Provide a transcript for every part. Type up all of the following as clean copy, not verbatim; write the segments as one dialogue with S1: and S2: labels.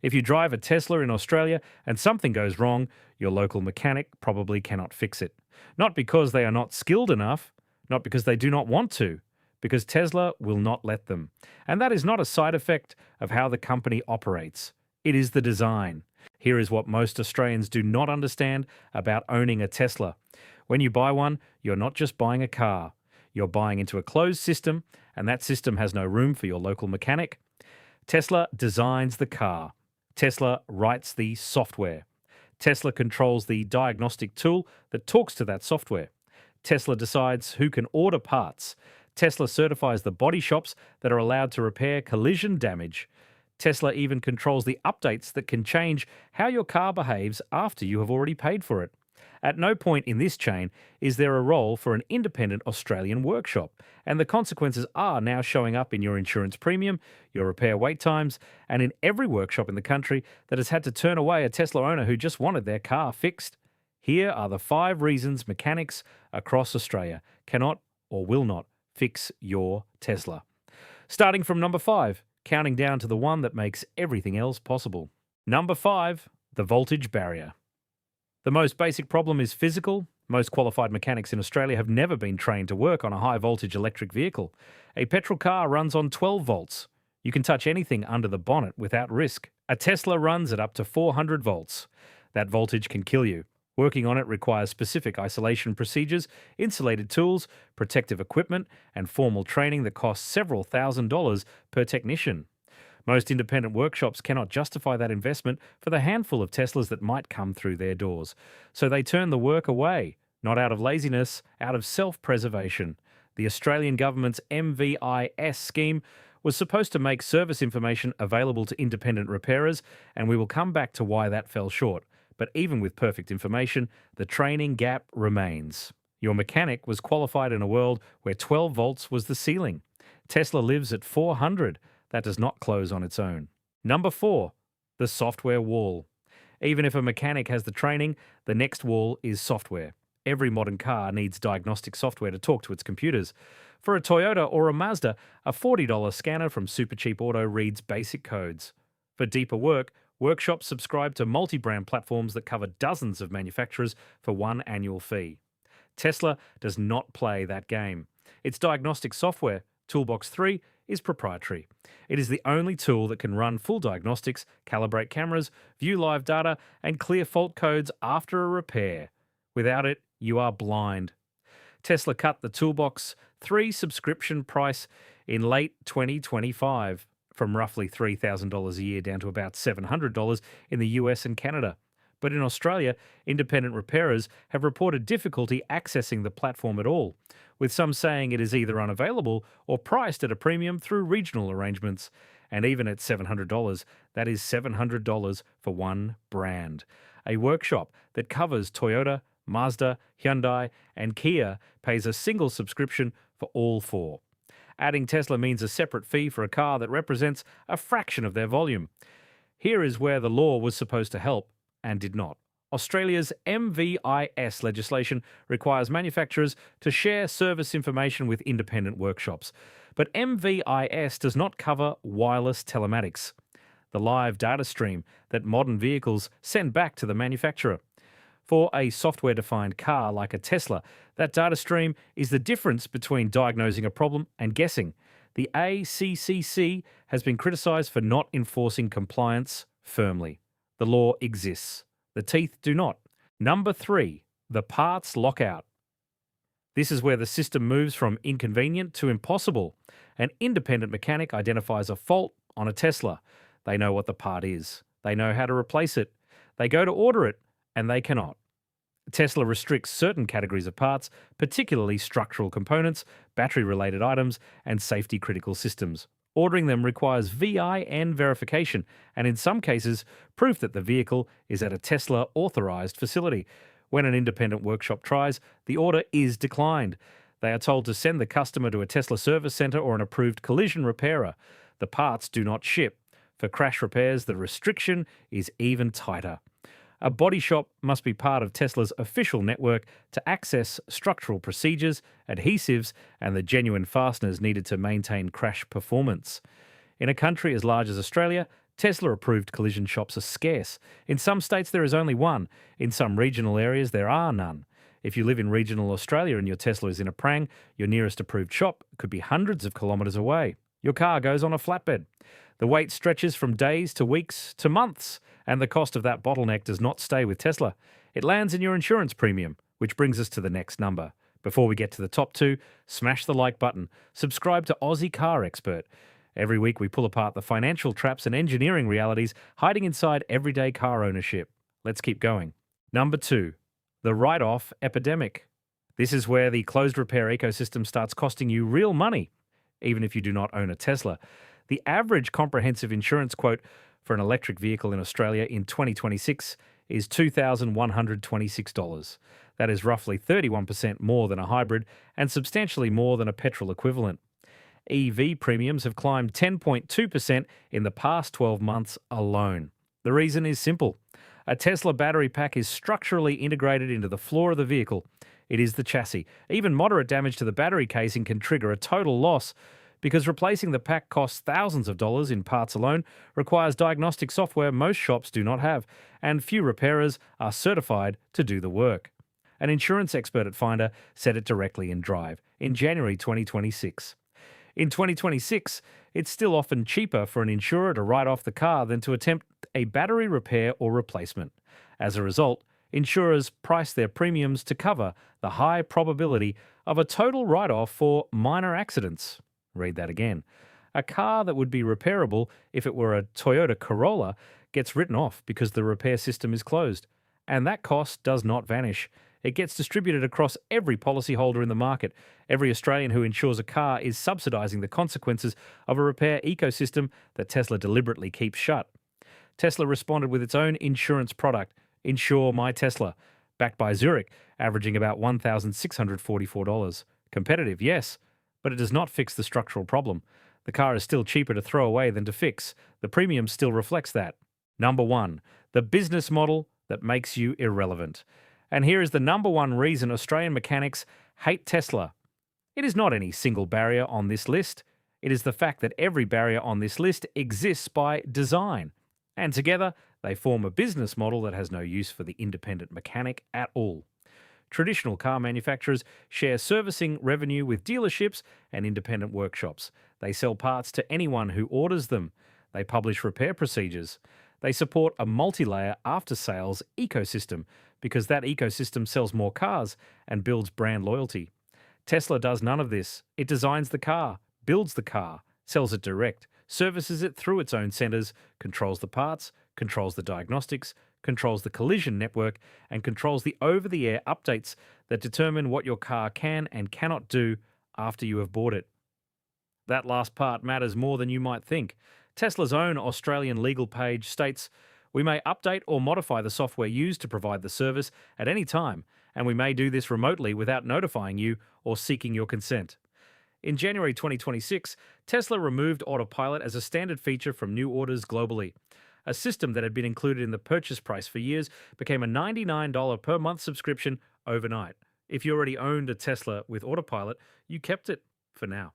S1: If you drive a Tesla in Australia and something goes wrong, your local mechanic probably cannot fix it. Not because they are not skilled enough, not because they do not want to, because Tesla will not let them. And that is not a side effect of how the company operates. It is the design. Here is what most Australians do not understand about owning a Tesla. When you buy one, you're not just buying a car. You're buying into a closed system, and that system has no room for your local mechanic. Tesla designs the car. Tesla writes the software. Tesla controls the diagnostic tool that talks to that software. Tesla decides who can order parts. Tesla certifies the body shops that are allowed to repair collision damage. Tesla even controls the updates that can change how your car behaves after you have already paid for it. At no point in this chain is there a role for an independent Australian workshop, and the consequences are now showing up in your insurance premium, your repair wait times, and in every workshop in the country that has had to turn away a Tesla owner who just wanted their car fixed. Here are the 5 reasons mechanics across Australia cannot or will not fix your Tesla. Starting from number 5, counting down to the one that makes everything else possible. Number 5, the voltage barrier. The most basic problem is physical. Most qualified mechanics in Australia have never been trained to work on a high voltage electric vehicle. A petrol car runs on 12 volts. You can touch anything under the bonnet without risk. A Tesla runs at up to 400 volts. That voltage can kill you. Working on it requires specific isolation procedures, insulated tools, protective equipment, and formal training that costs several $1,000s per technician. Most independent workshops cannot justify that investment for the handful of Teslas that might come through their doors. So they turn the work away, not out of laziness, out of self-preservation. The Australian government's MVIS scheme was supposed to make service information available to independent repairers, and we will come back to why that fell short. But even with perfect information, the training gap remains. Your mechanic was qualified in a world where 12 volts was the ceiling. Tesla lives at 400. That does not close on its own. Number 4, the software wall. Even if a mechanic has the training, the next wall is software. Every modern car needs diagnostic software to talk to its computers. For a Toyota or a Mazda, a $40 scanner from Supercheap Auto reads basic codes. For deeper work, workshops subscribe to multi-brand platforms that cover dozens of manufacturers for one annual fee. Tesla does not play that game. Its diagnostic software, Toolbox 3, is proprietary. It is the only tool that can run full diagnostics, calibrate cameras, view live data, and clear fault codes after a repair. Without it, you are blind. Tesla cut the Toolbox 3 subscription price in late 2025 from roughly $3,000 a year down to about $700 in the US and Canada. But in Australia, independent repairers have reported difficulty accessing the platform at all, with some saying it is either unavailable or priced at a premium through regional arrangements. And even at $700, that is $700 for one brand. A workshop that covers Toyota, Mazda, Hyundai, and Kia pays a single subscription for all 4. Adding Tesla means a separate fee for a car that represents a fraction of their volume. Here is where the law was supposed to help and did not. Australia's MVIS legislation requires manufacturers to share service information with independent workshops. But MVIS does not cover wireless telematics, the live data stream that modern vehicles send back to the manufacturer. For a software-defined car like a Tesla, that data stream is the difference between diagnosing a problem and guessing. The ACCC has been criticised for not enforcing compliance firmly. The law exists. The teeth do not. Number 3, the parts lockout. This is where the system moves from inconvenient to impossible. An independent mechanic identifies a fault on a Tesla. They know what the part is. They know how to replace it. They go to order it, and they cannot. Tesla restricts certain categories of parts, particularly structural components, battery-related items, and safety-critical systems. Ordering them requires VIN verification, and in some cases, proof that the vehicle is at a Tesla-authorised facility. When an independent workshop tries, the order is declined. They are told to send the customer to a Tesla service centre or an approved collision repairer. The parts do not ship. For crash repairs, the restriction is even tighter. A body shop must be part of Tesla's official network to access structural procedures, adhesives, and the genuine fasteners needed to maintain crash performance. In a country as large as Australia, Tesla-approved collision shops are scarce. In some states there is only one. In some regional areas there are none. If you live in regional Australia and your Tesla is in a prang, your nearest approved shop could be hundreds of kilometres away. Your car goes on a flatbed. The wait stretches from days to weeks to months, and the cost of that bottleneck does not stay with Tesla. It lands in your insurance premium, which brings us to the next number. Before we get to the top two, smash the like button. Subscribe to Aussie Car Expert. Every week we pull apart the financial traps and engineering realities hiding inside everyday car ownership. Let's keep going. Number 2, the write-off epidemic. This is where the closed repair ecosystem starts costing you real money, even if you do not own a Tesla. The average comprehensive insurance quote for an electric vehicle in Australia in 2026 is $2,126. That is roughly 31% more than a hybrid and substantially more than a petrol equivalent. EV premiums have climbed 10.2% in the past 12 months alone. The reason is simple. A Tesla battery pack is structurally integrated into the floor of the vehicle. It is the chassis. Even moderate damage to the battery casing can trigger a total loss because replacing the pack costs thousands of dollars in parts alone, requires diagnostic software most shops do not have, and few repairers are certified to do the work. An insurance expert at Finder said it directly in Drive in January 2026. In 2026, it's still often cheaper for an insurer to write off the car than to attempt a battery repair or replacement. As a result, insurers price their premiums to cover the high probability of a total write-off for minor accidents. Read that again. A car that would be repairable if it were a Toyota Corolla gets written off because the repair system is closed. And that cost does not vanish. It gets distributed across every policyholder in the market. Every Australian who insures a car is subsidising the consequences of a repair ecosystem that Tesla deliberately keeps shut. Tesla responded with its own insurance product, Insure My Tesla, backed by Zurich, averaging about $1,644. Competitive, yes, but it does not fix the structural problem. The car is still cheaper to throw away than to fix. The premium still reflects that. Number 1, the business model that makes you irrelevant. And here is the number one reason Australian mechanics hate Tesla. It is not any single barrier on this list. It is the fact that every barrier on this list exists by design. And together, they form a business model that has no use for the independent mechanic at all. Traditional car manufacturers share servicing revenue with dealerships and independent workshops. They sell parts to anyone who orders them. They publish repair procedures. They support a multi-layer after-sales ecosystem because that ecosystem sells more cars and builds brand loyalty. Tesla does none of this. It designs the car, builds the car, sells it direct, services it through its own centers, controls the parts, controls the diagnostics, controls the collision network, and controls the over-the-air updates that determine what your car can and cannot do after you have bought it. That last part matters more than you might think. Tesla's own Australian legal page states, "We may update or modify the software used to provide the service at any time, and we may do this remotely without notifying you or seeking your consent." In January 2026, Tesla removed autopilot as a standard feature from new orders globally. A system that had been included in the purchase price for years became a $99 per month subscription overnight. If you already owned a Tesla with autopilot, you kept it for now.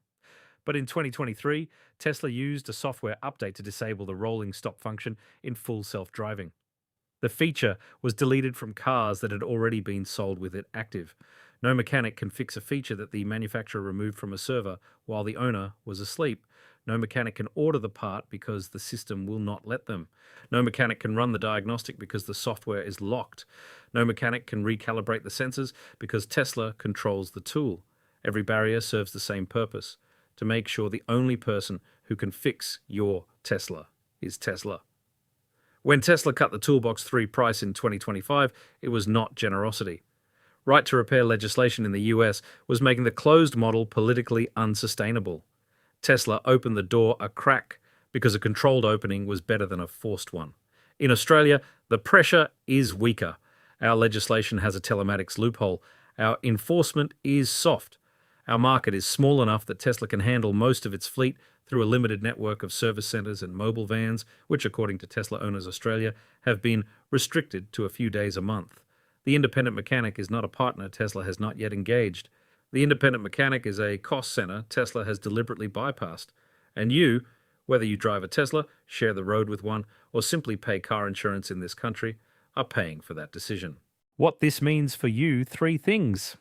S1: But in 2023, Tesla used a software update to disable the rolling stop function in full self-driving. The feature was deleted from cars that had already been sold with it active. No mechanic can fix a feature that the manufacturer removed from a server while the owner was asleep. No mechanic can order the part because the system will not let them. No mechanic can run the diagnostic because the software is locked. No mechanic can recalibrate the sensors because Tesla controls the tool. Every barrier serves the same purpose: to make sure the only person who can fix your Tesla is Tesla. When Tesla cut the Toolbox 3 price in 2025, it was not generosity. Right to repair legislation in the US was making the closed model politically unsustainable. Tesla opened the door a crack because a controlled opening was better than a forced one. In Australia, the pressure is weaker. Our legislation has a telematics loophole. Our enforcement is soft. Our market is small enough that Tesla can handle most of its fleet through a limited network of service centres and mobile vans, which, according to Tesla Owners Australia, have been restricted to a few days a month. The independent mechanic is not a partner Tesla has not yet engaged. The independent mechanic is a cost centre Tesla has deliberately bypassed. And you, Whether you drive a Tesla, share the road with one, or simply pay car insurance in this country, are paying for that decision. What this means for you: 3 things.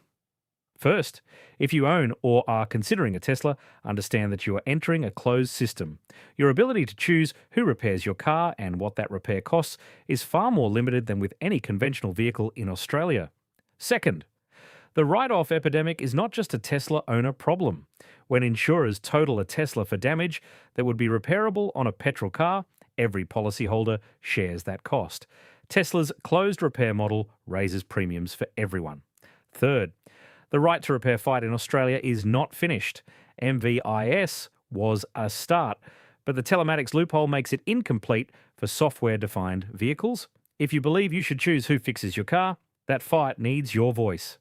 S1: First, if you own or are considering a Tesla, understand that you are entering a closed system. Your ability to choose who repairs your car and what that repair costs is far more limited than with any conventional vehicle in Australia. Second, the write-off epidemic is not just a Tesla owner problem. When insurers total a Tesla for damage that would be repairable on a petrol car, every policyholder shares that cost. Tesla's closed repair model raises premiums for everyone. Third, the right to repair fight in Australia is not finished. MVIS was a start, but the telematics loophole makes it incomplete for software-defined vehicles. If you believe you should choose who fixes your car, that fight needs your voice.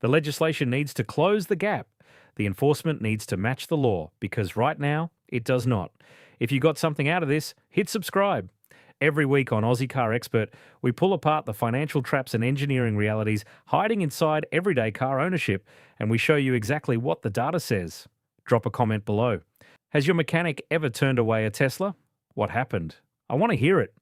S1: The legislation needs to close the gap. The enforcement needs to match the law, because right now, it does not. If you got something out of this, hit subscribe. Every week on Aussie Car Expert, we pull apart the financial traps and engineering realities hiding inside everyday car ownership, and we show you exactly what the data says. Drop a comment below. Has your mechanic ever turned away a Tesla? What happened? I want to hear it.